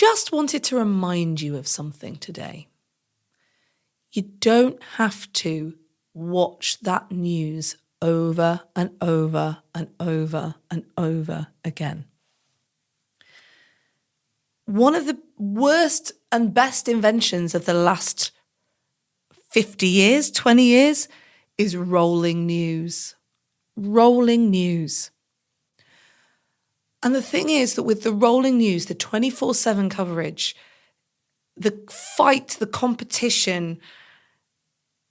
just wanted to remind you of something today. You don't have to watch that news over and over and over and over again. One of the worst and best inventions of the last 50 years, 20 years, is rolling news. Rolling news. And the thing is that with the rolling news, the 24/7 coverage, the fight, the competition,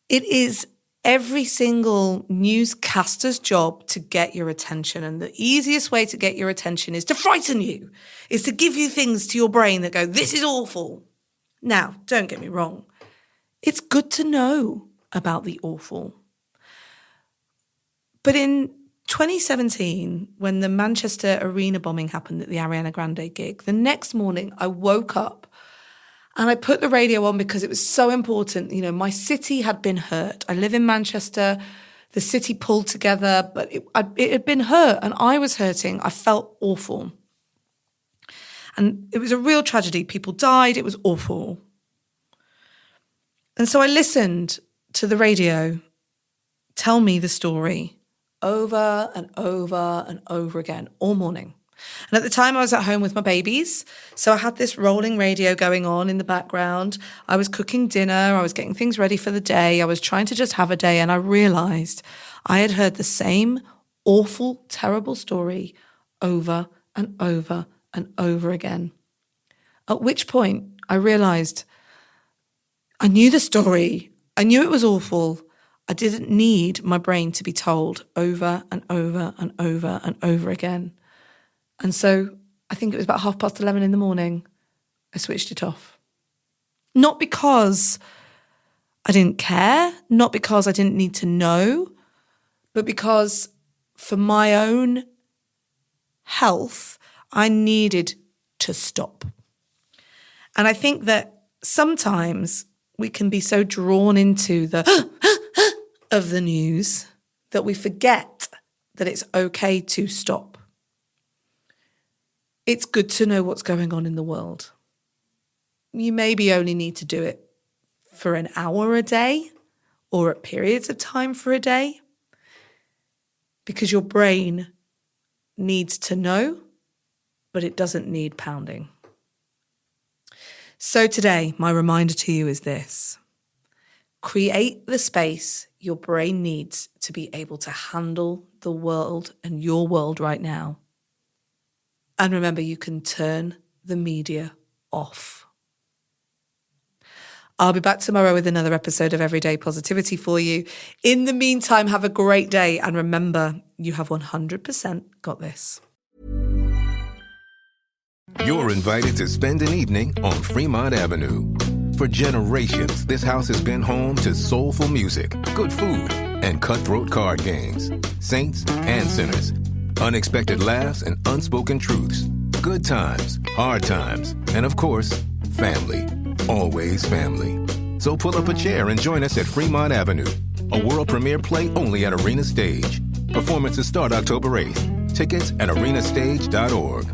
it is every single newscaster's job to get your attention. And the easiest way to get your attention is to frighten you, is to give you things to your brain that go, this is awful. Now, don't get me wrong. It's good to know about the awful. But in 2017, when the Manchester Arena bombing happened at the Ariana Grande gig, the next morning I woke up and I put the radio on because it was so important. You know, my city had been hurt. I live in Manchester. The city pulled together, but it had been hurt and I was hurting. I felt awful. And it was a real tragedy. People died. It was awful. And so I listened to the radio tell me the story over and over and over again all morning. And at the time I was at home with my babies, so I had this rolling radio going on in the background. I was cooking dinner, I was getting things ready for the day, I was trying to just have a day, and I realised I had heard the same awful, terrible story over and over and over again. At which point I realised I knew the story, I knew it was awful. I didn't need my brain to be told over and over and over and over again. And so I think it was about 11:30 in the morning, I switched it off. Not because I didn't care, not because I didn't need to know, but because for my own health, I needed to stop. And I think that sometimes we can be so drawn into the of the news that we forget that it's okay to stop. It's good to know what's going on in the world. You maybe only need to do it for an hour a day or at periods of time for a day because your brain needs to know, but it doesn't need pounding. So today, my reminder to you is this. Create the space your brain needs to be able to handle the world and your world right now. And remember, you can turn the media off. I'll be back tomorrow with another episode of Everyday Positivity for you. In the meantime, have a great day. And remember, you have 100% got this. You're invited to spend an evening on Fremont Avenue. For generations, this house has been home to soulful music, good food, and cutthroat card games. Saints and sinners. Unexpected laughs and unspoken truths. Good times, hard times, and of course, family. Always family. So pull up a chair and join us at Fremont Avenue. A world premiere play only at Arena Stage. Performances start October 8th. Tickets at arenastage.org.